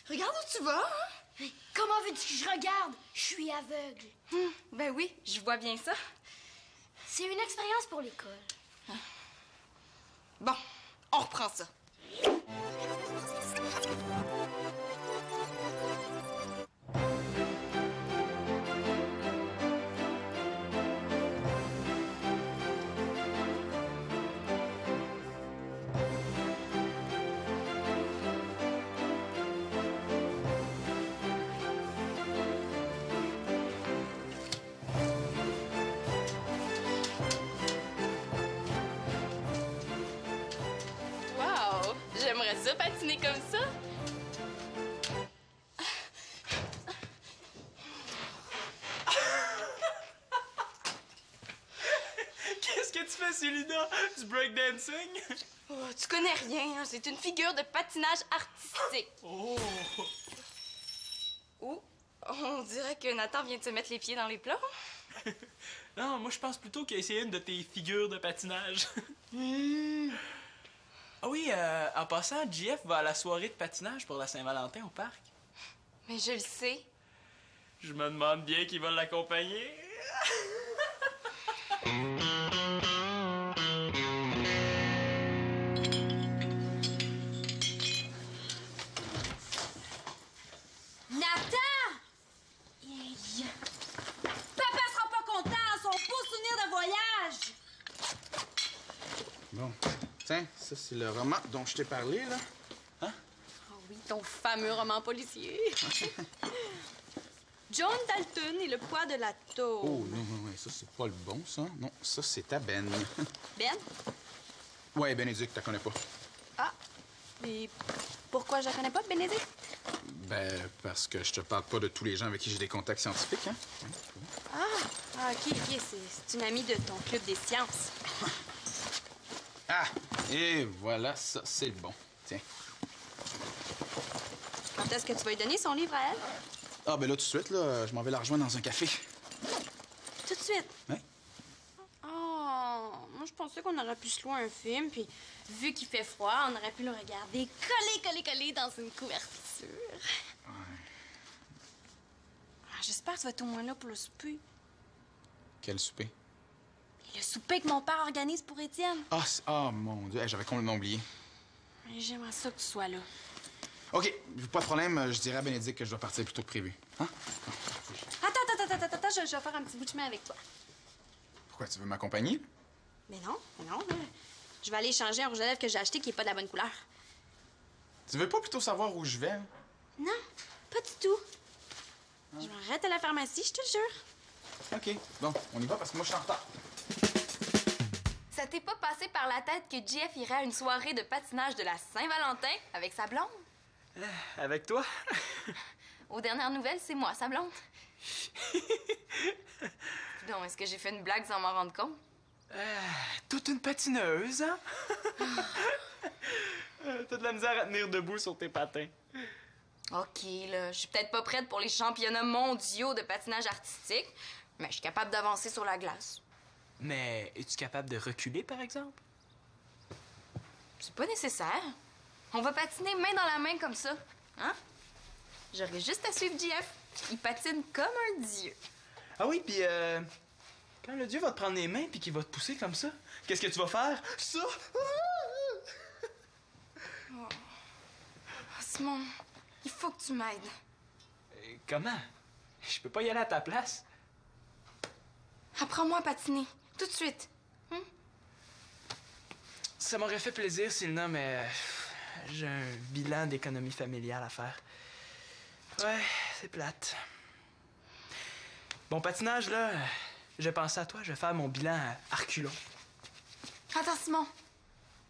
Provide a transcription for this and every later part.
Regarde où tu vas, hein? Mais comment veux-tu que je regarde? Je suis aveugle. Ben oui, je vois bien ça. C'est une expérience pour l'école. Bon, on reprend ça. J'aimerais ça patiner comme ça. Qu'est-ce que tu fais, Célina? Du breakdancing? Oh, tu connais rien, hein? C'est une figure de patinage artistique. Oh! Ou on dirait que Nathan vient de se mettre les pieds dans les plats. Non, moi je pense plutôt qu'il a essayé une de tes figures de patinage. Ah oui, en passant, JF va à la soirée de patinage pour la Saint-Valentin au parc. Mais je le sais. Je me demande bien qui va l'accompagner. Nathan! Papa sera pas content, son beau souvenir de voyage! Bon. Tiens, ça, c'est le roman dont je t'ai parlé, là. Hein? Oh oui, ton fameux roman policier. John Dalton et le poids de la taupe. Oh, non, ça, c'est pas le bon, ça. Non, ça, c'est ta Ben. Ben? Ouais, Bénédicte, tu la connais pas. Ah, et pourquoi je la connais pas, Bénédicte? Ben, parce que je te parle pas de tous les gens avec qui j'ai des contacts scientifiques, hein? OK, c'est une amie de ton club des sciences. Ah! Et voilà, ça, c'est le bon. Tiens. Quand est-ce que tu vas lui donner son livre à elle? Ah, ben là, tout de suite, là, je m'en vais la rejoindre dans un café. Tout de suite? Oui. Oh, moi, je pensais qu'on aurait pu se louer un film, puis vu qu'il fait froid, on aurait pu le regarder collé dans une couverture. Ouais. J'espère que tu vas être au moins là pour le souper. Quel souper? Le souper que mon père organise pour Étienne. Ah, mon Dieu, hey, j'avais complètement oublié. J'aimerais ça que tu sois là. OK, pas de problème, je dirais à Bénédicte que je dois partir plus tôt que prévu. Hein? Attends, je vais faire un petit bout de chemin avec toi. Pourquoi, tu veux m'accompagner? Mais non, là. Je vais aller changer un rouge à lèvres que j'ai acheté qui est pas de la bonne couleur. Tu veux pas plutôt savoir où je vais? Hein? Non, pas du tout. Je m'arrête à la pharmacie, je te le jure. OK, bon, on y va parce que moi, je suis en retard. Ça t'est pas passé par la tête que JF irait à une soirée de patinage de la Saint-Valentin avec sa blonde? Avec toi? Aux dernières nouvelles, c'est moi, sa blonde. Non, est-ce que j'ai fait une blague sans m'en rendre compte? Toute une patineuse, hein? T'as de la misère à tenir debout sur tes patins. OK, là, je suis peut-être pas prête pour les championnats mondiaux de patinage artistique, mais je suis capable d'avancer sur la glace. Mais es-tu capable de reculer, par exemple? C'est pas nécessaire. On va patiner main dans la main comme ça, hein? J'aurais juste à suivre JF. Il patine comme un dieu. Ah oui, puis quand le dieu va te prendre les mains puis qu'il va te pousser comme ça, qu'est-ce que tu vas faire? Ça! Oh, Simon, il faut que tu m'aides. Comment? Je peux pas y aller à ta place. Apprends-moi à patiner, tout de suite. Ça m'aurait fait plaisir, Sylna, mais j'ai un bilan d'économie familiale à faire. Ouais, c'est plate. Bon patinage, là, j'ai pensé à toi, je vais faire mon bilan à reculons. Attends, Simon.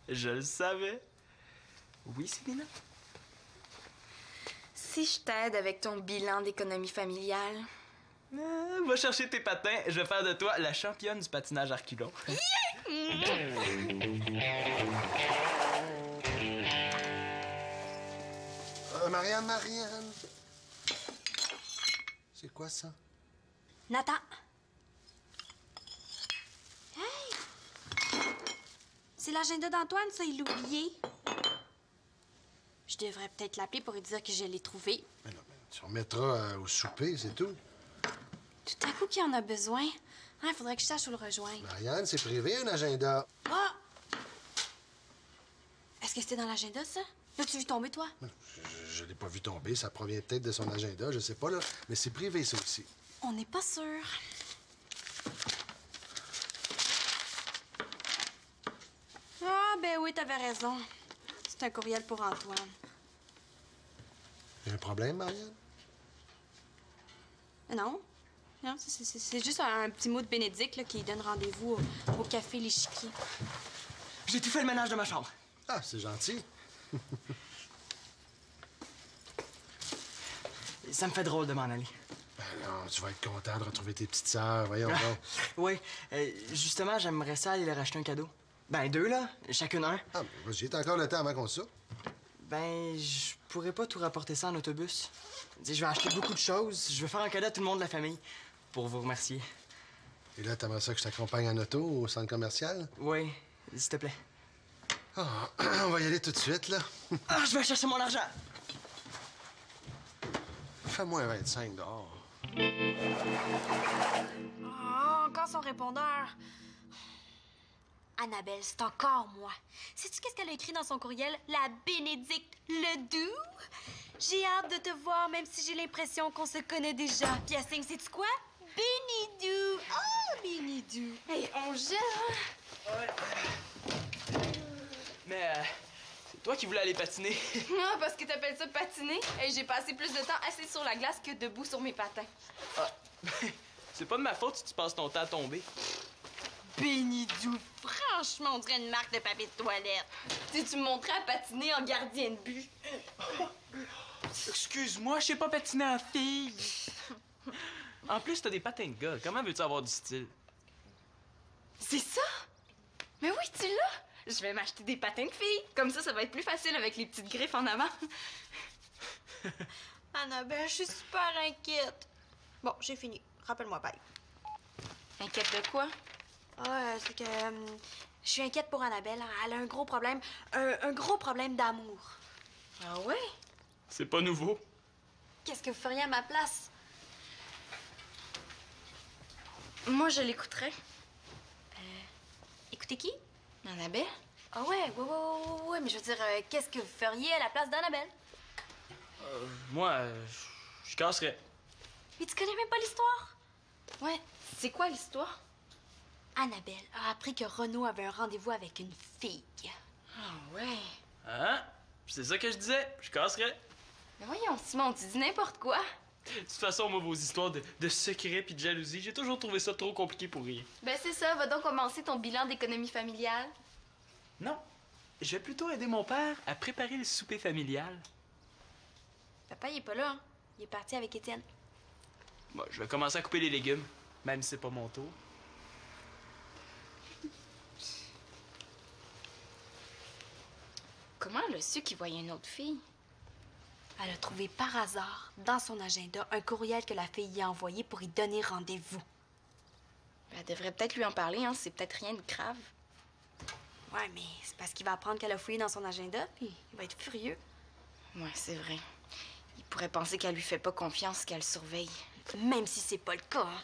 Je le savais. Oui, Célina? Si je t'aide avec ton bilan d'économie familiale, Va chercher tes patins, je vais faire de toi la championne du patinage à reculons. Marianne. C'est quoi ça? Nathan. Hey! C'est l'agenda d'Antoine, ça, il l'a oublié. Je devrais peut-être l'appeler pour lui dire que je l'ai trouvé. Mais non, mais tu remettras au souper, c'est tout. Tout à coup, qui en a besoin? Il faudrait que je sache où le rejoindre. Marianne, c'est privé, un agenda. Ah! Est-ce que c'était dans l'agenda, ça? L'as-tu vu tomber, toi? Je l'ai pas vu tomber, ça provient peut-être de son agenda, je sais pas, là. Mais c'est privé, ça aussi. On n'est pas sûr. Ah, ben oui, t'avais raison. C'est un courriel pour Antoine. Il y a un problème, Marianne? Non. Non, c'est juste un petit mot de Bénédicte là, qui donne rendez-vous au café L'Échiquier. J'ai tout fait le ménage de ma chambre. Ah, c'est gentil. Ça me fait drôle de m'en aller. Ben non, tu vas être content de retrouver tes petites sœurs, voyons donc. Oui, justement, j'aimerais ça aller leur acheter un cadeau. Ben, 2, là, chacune un. Ah, ben, j'ai encore le temps avant qu'on soupe. Ben, je pourrais pas tout rapporter ça en autobus. Je vais acheter beaucoup de choses. Je vais faire un cadeau à tout le monde de la famille pour vous remercier. Et là, t'aimerais ça que je t'accompagne en auto au centre commercial? Oui, s'il te plaît. Ah, on va y aller tout de suite, là. Ah, je vais chercher mon argent. Fais-moi un 25 dehors. Oh, encore son répondeur. Annabelle, c'est encore moi. Sais-tu qu'est-ce qu'elle a écrit dans son courriel? La Bénédicte Ledoux? J'ai hâte de te voir, même si j'ai l'impression qu'on se connaît déjà. Puis elle signe, sais-tu quoi? Bénidou! Oh, Bénidou! Hey, on gèle, hein? Ouais. Mais, c'est toi qui voulais aller patiner. Non, parce que t'appelles ça patiner. Et j'ai passé plus de temps assis sur la glace que debout sur mes patins. Ah, c'est pas de ma faute si tu passes ton temps à tomber. Bénidou! Franchement, on dirait une marque de papier de toilette. Si tu me montrais à patiner en gardien de but. Excuse-moi, je sais pas patiner en fille. En plus, t'as des patins de gars. Comment veux-tu avoir du style? C'est ça? Mais oui, tu l'as! Je vais m'acheter des patins de filles. Comme ça va être plus facile avec les petites griffes en avant. Annabelle, je suis super inquiète. Bon, j'ai fini. Rappelle-moi, bye. Inquiète de quoi? Ah, c'est que je suis inquiète pour Annabelle. Elle a un gros problème. Un gros problème d'amour. Ah ouais? C'est pas nouveau. Qu'est-ce que vous feriez à ma place? Moi, je l'écouterais. Écoutez qui? Annabelle? Ah ouais, mais je veux dire, qu'est-ce que vous feriez à la place d'Annabelle? Moi, je casserais. Mais tu connais même pas l'histoire? Ouais. C'est quoi l'histoire? Annabelle a appris que Renaud avait un rendez-vous avec une fille. Ah ouais. Hein? C'est ça que je disais. Je casserais. Mais voyons, Simon, tu dis n'importe quoi. De toute façon, moi, vos histoires de secrets puis de jalousie, j'ai toujours trouvé ça trop compliqué pour rien. Ben c'est ça, va donc commencer ton bilan d'économie familiale. Non. Je vais plutôt aider mon père à préparer le souper familial. Papa, il est pas là. Hein? Il est parti avec Étienne. Bon, je vais commencer à couper les légumes, même si c'est pas mon tour. Comment elle a su qu'il voyait une autre fille? Elle a trouvé par hasard, dans son agenda, un courriel que la fille y a envoyé pour y donner rendez-vous. Ben, elle devrait peut-être lui en parler, hein. C'est peut-être rien de grave. Ouais, mais c'est parce qu'il va apprendre qu'elle a fouillé dans son agenda, puis il va être furieux. Ouais, c'est vrai. Il pourrait penser qu'elle lui fait pas confiance, qu'elle surveille. Même si c'est pas le cas, hein.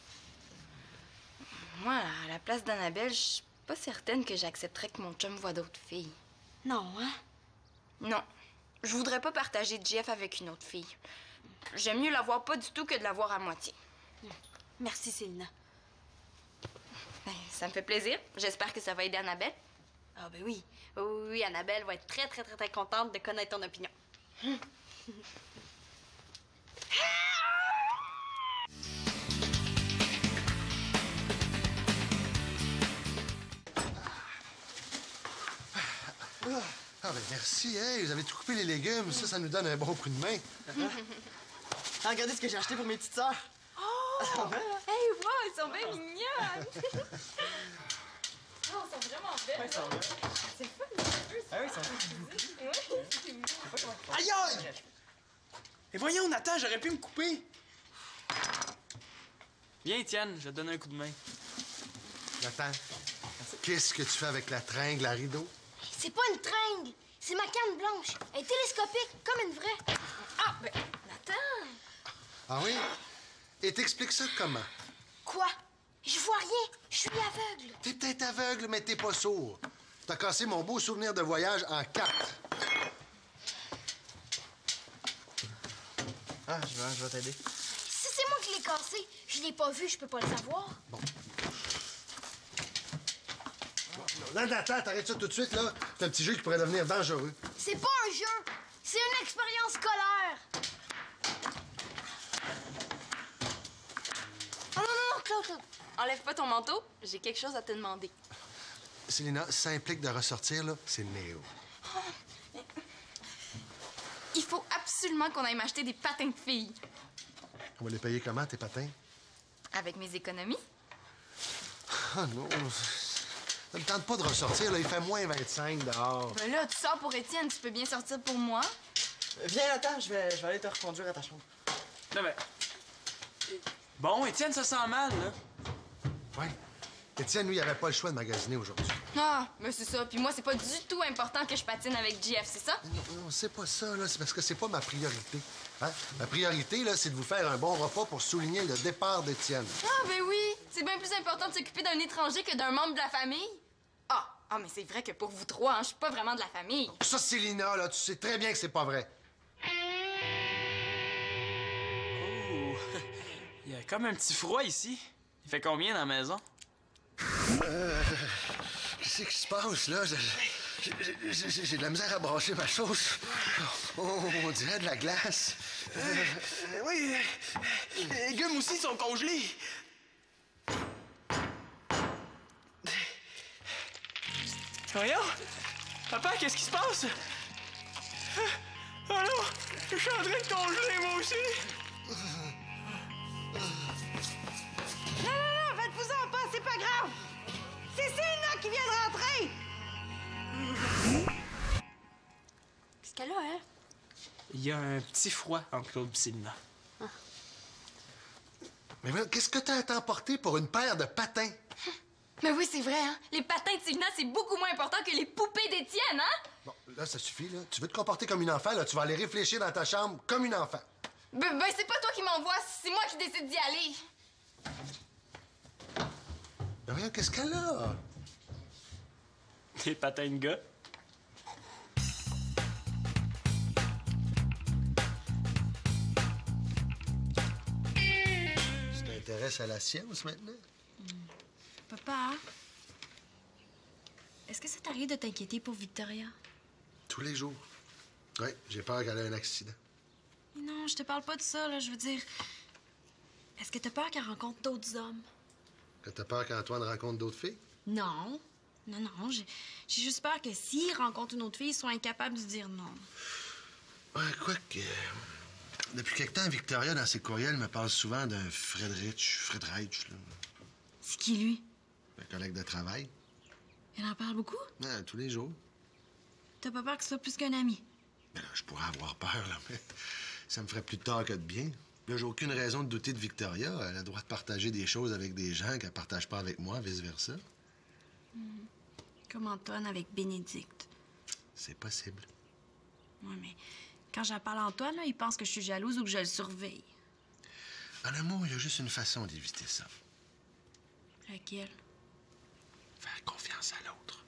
Moi, à la place d'Annabelle, je suis pas certaine que j'accepterais que mon chum voie d'autres filles. Non, hein? Non. Je voudrais pas partager Jeff avec une autre fille. J'aime mieux l'avoir pas du tout que de l'avoir à moitié. Merci, Célina. Ben, ça me fait plaisir. J'espère que ça va aider Annabelle. Ah ben oui. Oui, Annabelle va être très, très, très, très contente de connaître ton opinion. Ah, ben merci, hey, vous avez tout coupé les légumes. Ça nous donne un bon coup de main. Ah, regardez ce que j'ai acheté pour mes petites sœurs. Oh, Hey, wow, ils sont bien mignonnes! Oh, ils sont vraiment belles! Ouais, ils sont bien. C'est fun, les cheveux! Ah oui, ils sont Ouais, Aïe aïe! Et voyons, Nathan, j'aurais pu me couper. Viens, Étienne, je vais te donner un coup de main. Nathan, qu'est-ce que tu fais avec la tringle à rideau? C'est pas une tringle, c'est ma canne blanche. Elle est télescopique, comme une vraie. Ah, ben, Nathan! Ah oui? Et t'expliques ça comment? Quoi? Je vois rien, je suis aveugle. T'es peut-être aveugle, mais t'es pas sourd. T'as cassé mon beau souvenir de voyage en 4. Ah, je vais t'aider. Si c'est moi qui l'ai cassé, je l'ai pas vu, je peux pas le savoir. Là, Nathan, t'arrêtes ça tout de suite, là. C'est un petit jeu qui pourrait devenir dangereux. C'est pas un jeu, c'est une expérience scolaire. Oh non, non, non, Claude. Enlève pas ton manteau, j'ai quelque chose à te demander. Célina, ça implique de ressortir, là, c'est Néo. Il faut absolument qu'on aille m'acheter des patins de filles. On va les payer comment, tes patins? Avec mes économies. Ah non, ça me tente pas de ressortir, là. Il fait moins 25 dehors. Ben là, tu sors pour Étienne, tu peux bien sortir pour moi. Viens, Nathan, je vais aller te reconduire à ta chambre. Non, mais... Bon, Étienne, ça sent mal, là. Ouais. Étienne, lui, il avait pas le choix de magasiner aujourd'hui. Ah, mais c'est ça. Puis moi, c'est pas du tout important que je patine avec JF, c'est ça? Non, c'est pas ça, là. C'est parce que c'est pas ma priorité. Hein? Ma priorité, là, c'est de vous faire un bon repas pour souligner le départ d'Étienne. Ah, ben oui. C'est bien plus important de s'occuper d'un étranger que d'un membre de la famille. Ah, mais c'est vrai que pour vous trois, hein, je suis pas vraiment de la famille. Ça, Célina, là, tu sais très bien que c'est pas vrai. Oh, il y a comme un petit froid ici. Il fait combien dans la maison? Qu'est-ce qui se passe, là? J'ai de la misère à brancher ma sauce. On dirait de la glace. Oui, les gums aussi sont congelés. Voyons! Papa, qu'est-ce qui se passe? Oh non! Je suis en train de congeler, moi aussi! Non, faites-vous-en pas, c'est pas grave. C'est Célina qui vient de rentrer. Qu'est-ce qu'elle a, hein? Il y a un petit froid entre Claude et Célina. Mais qu'est-ce que t'as à t'emporter pour une paire de patins? Mais oui, c'est vrai, hein. Les patins de Tigna, c'est beaucoup moins important que les poupées d'Étienne, hein? Bon, là, ça suffit, là. Tu veux te comporter comme une enfant, là. Tu vas aller réfléchir dans ta chambre comme une enfant. Ben, c'est pas toi qui m'envoie, c'est moi qui décide d'y aller. Mais regarde, qu'est-ce qu'elle a? Des patins de gars. Tu t'intéresses à la science, maintenant? Papa, est-ce que ça t'arrive de t'inquiéter pour Victoria? Tous les jours. Oui, j'ai peur qu'elle ait un accident. Mais non, je te parle pas de ça, là. Je veux dire, est-ce que t'as peur qu'elle rencontre d'autres hommes? Que t'as peur qu'Antoine rencontre d'autres filles? Non. Non, j'ai juste peur que s'il rencontre une autre fille, il soit incapable de dire non. Ouais, quoi que... Depuis quelque temps, Victoria, dans ses courriels, me parle souvent d'un Friedrich, là. C'est qui, lui? Un collègue de travail. Elle en parle beaucoup? Ouais, tous les jours. T'as pas peur que ce soit plus qu'un ami? Mais là, je pourrais avoir peur, là, mais ça me ferait plus de tort que de bien. Là, j'ai aucune raison de douter de Victoria. Elle a le droit de partager des choses avec des gens qu'elle partage pas avec moi, vice-versa. Comme Antoine avec Bénédicte. C'est possible. Ouais, mais quand j'en parle à Antoine, là, il pense que je suis jalouse ou que je le surveille. En amour, il y a juste une façon d'éviter ça. Laquelle? Faire confiance à l'autre.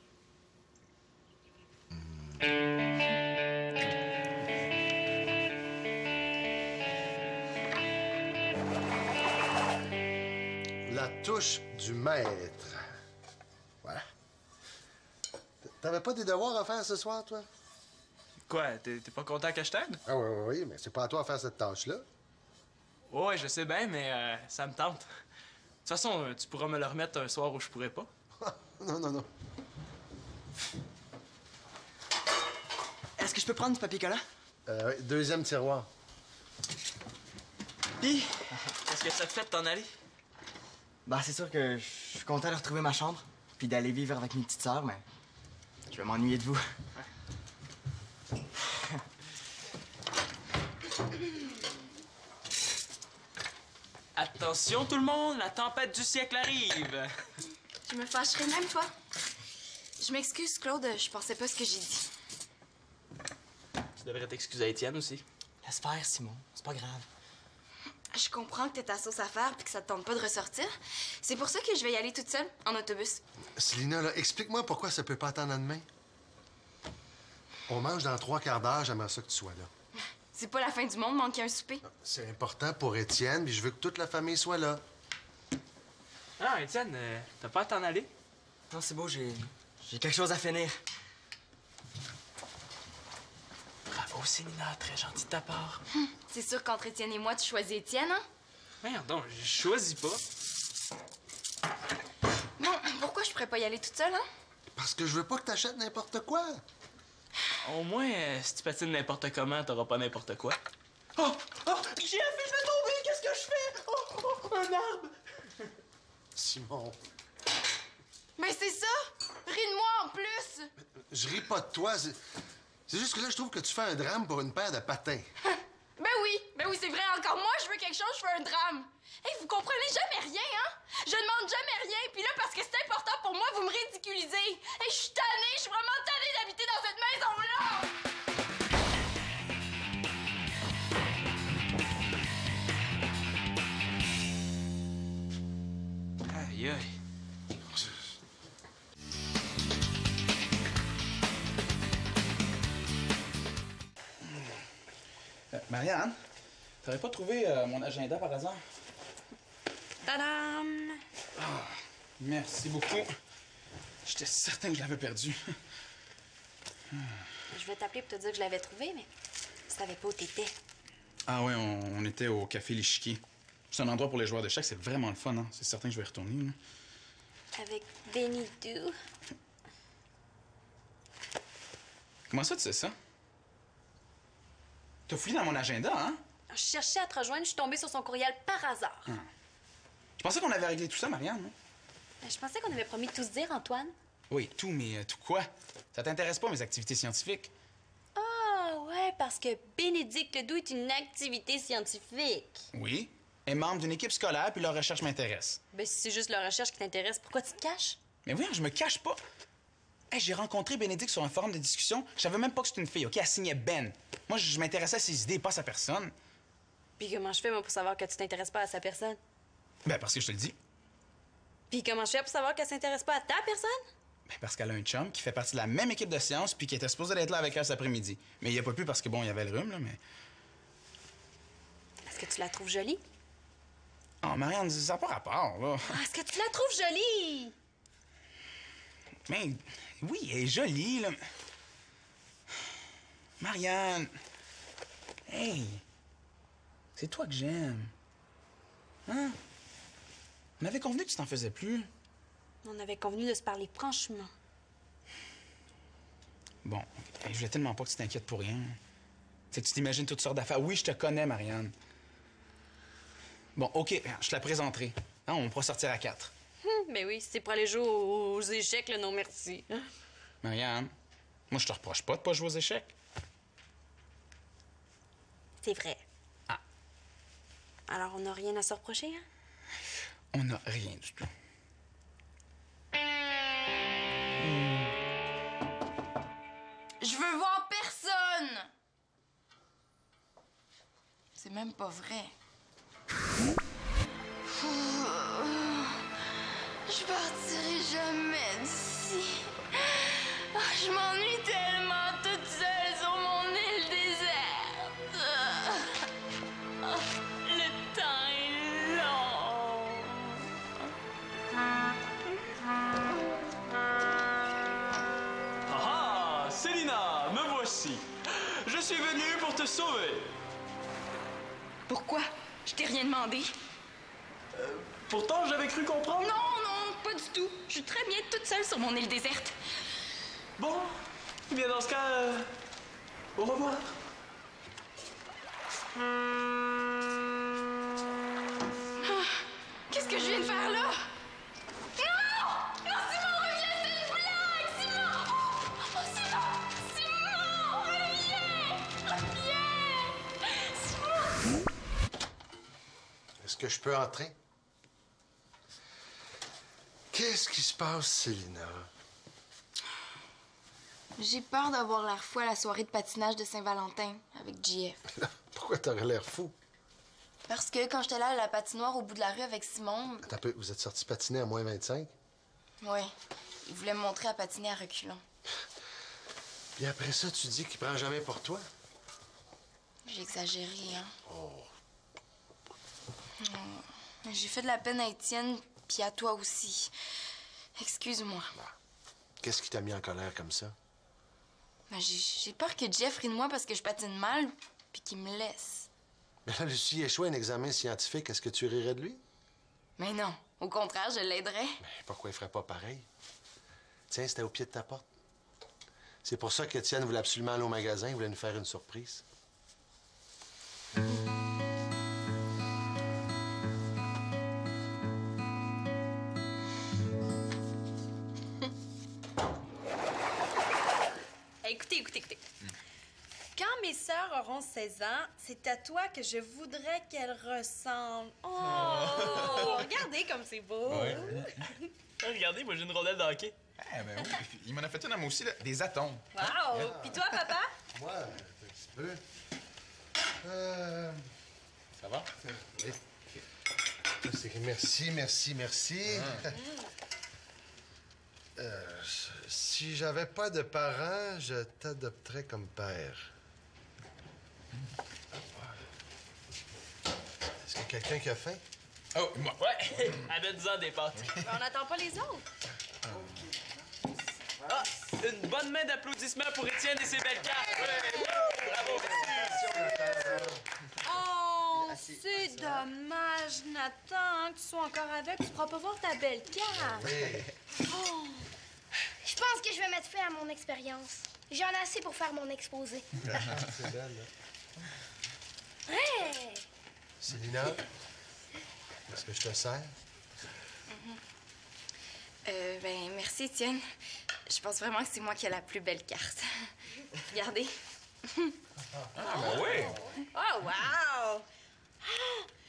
La touche du maître. Voilà. T'avais pas des devoirs à faire ce soir, toi? Quoi, t'es pas content que je t'aide? Ah oui, mais c'est pas à toi à faire cette tâche-là. Ouais, je sais bien, mais ça me tente. De toute façon, tu pourras me le remettre un soir où je pourrais pas. Non. Est-ce que je peux prendre du papier collant? Oui, deuxième tiroir. Puis, qu'est-ce que ça te fait de t'en aller? Bah, c'est sûr que je suis content de retrouver ma chambre, puis d'aller vivre avec mes petites sœurs, mais je vais m'ennuyer de vous. Attention tout le monde, la tempête du siècle arrive! Je me fâcherai même, toi. Je m'excuse, Claude, je pensais pas ce que j'ai dit. Tu devrais t'excuser à Étienne aussi. Laisse faire, Simon. C'est pas grave. Je comprends que t'es ta sauce à faire puis que ça te tente pas de ressortir. C'est pour ça que je vais y aller toute seule, en autobus. Célina, là, explique-moi pourquoi ça peut pas attendre à demain. On mange dans 3 quarts d'heure, j'aimerais ça que tu sois là. C'est pas la fin du monde, manquer un souper. C'est important pour Étienne, puis je veux que toute la famille soit là. Ah, Étienne, t'as pas à t'en aller? Non, c'est beau, j'ai quelque chose à finir. Bravo, Célina, très gentil de ta part. C'est sûr qu'entre Étienne et moi, tu choisis Étienne, hein? Merde, donc, je choisis pas. Bon, pourquoi je pourrais pas y aller toute seule, hein? Parce que je veux pas que t'achètes n'importe quoi. Au moins, si tu patines n'importe comment, t'auras pas n'importe quoi. Oh! Oh! J'ai un fil de tomber! Qu'est-ce que je fais? Oh! Un arbre! Simon, Mais c'est ça! Ris de moi en plus! je ris pas de toi. C'est juste que là, je trouve que tu fais un drame pour une paire de patins. Ben oui, c'est vrai, encore moi, je veux quelque chose, je fais un drame. Hey, vous comprenez jamais rien, hein? Je demande jamais rien, puis là, parce que c'est important pour moi, vous me ridiculisez. Hey, je suis tannée, je suis vraiment tannée d'habiter dans cette maison-là! Aïe, aïe. Marianne, t'aurais pas trouvé mon agenda par hasard? Tadam! Merci beaucoup. J'étais certain que je l'avais perdu. Je vais t'appeler pour te dire que je l'avais trouvé, mais je savais pas où t'étais. Ah ouais, on était au Café L'Échiquier. C'est un endroit pour les joueurs d'échecs, c'est vraiment le fun, hein? C'est certain que je vais y retourner. Là. Avec Benny Doo. Comment ça, tu sais ça? T'as fouillé dans mon agenda, hein? Je cherchais à te rejoindre, je suis tombée sur son courriel par hasard. Je pensais qu'on avait réglé tout ça, Marianne. Hein? Je pensais qu'on avait promis de tout se dire, Antoine. Oui, tout, mais tout quoi? Ça t'intéresse pas, mes activités scientifiques? Ah, ouais, parce que Bénédicte Ledoux est une activité scientifique. Oui. Elle est membre d'une équipe scolaire, puis leur recherche m'intéresse. Ben, si c'est juste leur recherche qui t'intéresse, pourquoi tu te caches? Mais oui, je me cache pas. Hey, j'ai rencontré Bénédicte sur un forum de discussion. Je savais même pas que c'était une fille, OK? Elle signait Ben. Moi, je m'intéressais à ses idées, pas à sa personne. Puis comment je fais, moi, pour savoir que tu t'intéresses pas à sa personne? Ben, parce que je te le dis. Puis comment je fais pour savoir qu'elle s'intéresse pas à ta personne? Ben, parce qu'elle a un chum qui fait partie de la même équipe de sciences, puis qui était supposé être là avec elle cet après-midi. Mais il a pas pu parce que, bon, il y avait le rhume, là, mais... Est-ce que tu la trouves jolie? Oh, Marianne, ça n'a pas rapport, là. Ah, est-ce que tu la trouves jolie? Mais, oui, elle est jolie, là. Marianne! Hey! C'est toi que j'aime. Hein? On avait convenu que tu t'en faisais plus. On avait convenu de se parler franchement. Bon, hey, je voulais tellement pas que tu t'inquiètes pour rien. Tu sais, tu t'imagines toutes sortes d'affaires. Oui, je te connais, Marianne. Bon, OK, je te la présenterai. Hein, on pourra sortir à 4. Ben oui, si c'est pour aller jouer aux échecs, là, non merci. Marianne, moi, je te reproche pas de pas jouer aux échecs. C'est vrai. Ah. Alors, on n'a rien à se reprocher, hein? On n'a rien du tout. Je veux voir personne! C'est même pas vrai. Je partirai jamais d'ici. Je m'ennuie tellement toute seule sur mon île déserte. Le temps est long. Ah, Célina, me voici. Je suis venu pour te sauver. Pourquoi? Je t'ai rien demandé. Pourtant, j'avais cru comprendre. Non, pas du tout. Je suis très bien toute seule sur mon île déserte. Bon, eh bien dans ce cas, au revoir. Est-ce que je peux entrer? Qu'est-ce qui se passe, Célina? J'ai peur d'avoir l'air fou à la soirée de patinage de Saint-Valentin avec JF. Pourquoi t'aurais l'air fou? Parce que quand j'étais là à la patinoire au bout de la rue avec Simon... Attends un peu, vous êtes sortis patiner à moins 25? Ouais, il voulait me montrer à patiner à reculons. Puis après ça, tu dis qu'il prend jamais pour toi? J'ai exagéré, hein? Oh. J'ai fait de la peine à Étienne, puis à toi aussi. Excuse-moi. Qu'est-ce qui t'a mis en colère comme ça? Ben, j'ai peur que Jeff rie de moi parce que je patine mal, puis qu'il me laisse. Mais là, Lucie échoue à un examen scientifique. Est-ce que tu rirais de lui? Mais non, au contraire, je l'aiderais. Mais pourquoi il ferait pas pareil? Tiens, c'était au pied de ta porte. C'est pour ça qu'Étienne voulait absolument aller au magasin. Il voulait nous faire une surprise. Écoutez. Quand mes sœurs auront 16 ans, c'est à toi que je voudrais qu'elles ressemblent. Oh! Regardez comme c'est beau! Ouais. Regardez, moi j'ai une rondelle de hockey. Ah, ben oui. Il m'en a fait une à moi aussi, là. Des atomes. Wow! Puis toi, papa? Moi, un petit peu. Ça va? Oui. Merci. Si j'avais pas de parents, je t'adopterais comme père. Est-ce qu'il y a quelqu'un qui a faim? Oh, moi. Ouais, amène-en des pâtes. On n'attend pas les autres. Ah, une bonne main d'applaudissements pour Étienne et ses belles cartes. Ouais. Bravo, Oh, c'est dommage, Nathan, que tu sois encore avec. Tu pourras pas voir ta belle carte. Oh. Je pense que je vais mettre fin à mon expérience. J'en ai assez pour faire mon exposé. C'est belle, là. Hey! Célina, est-ce que je te sers? Ben, merci, Étienne. Je pense vraiment que c'est moi qui ai la plus belle carte. Regardez. Ah, ben oui. Oh, wow!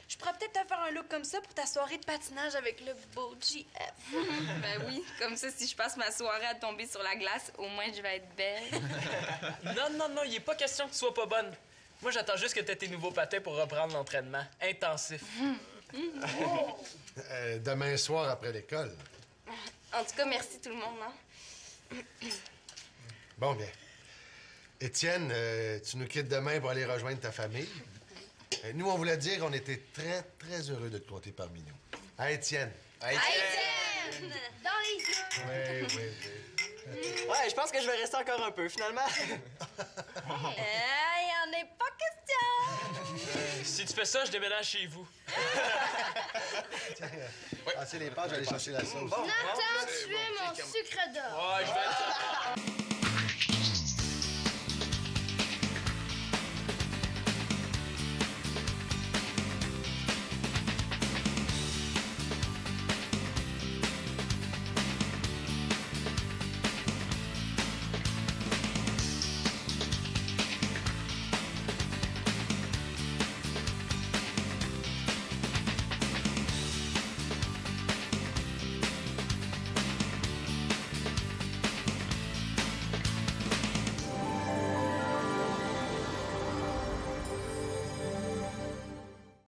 Je pourrais peut-être te faire un look comme ça pour ta soirée de patinage avec le beau GF. Ben oui, comme ça, si je passe ma soirée à tomber sur la glace, au moins je vais être belle. Non, il est pas question que tu sois pas bonne. Moi, j'attends juste que tu aies tes nouveaux patins pour reprendre l'entraînement. Intensif. Demain soir, après l'école. En tout cas, merci tout le monde, hein? Bon, bien. Étienne, tu nous quittes demain pour aller rejoindre ta famille. Nous, on voulait dire qu'on était très, très heureux de te compter parmi nous. Hein, Étienne? Étienne! Dans les yeux! Oui. Ouais, je pense que je vais rester encore un peu, finalement. Il en est pas question! Si tu fais ça, je déménage chez vous. Passez les pâtes, j'allais chercher la sauce. Nathan, tu es mon sucre d'or! Ouais, je vais...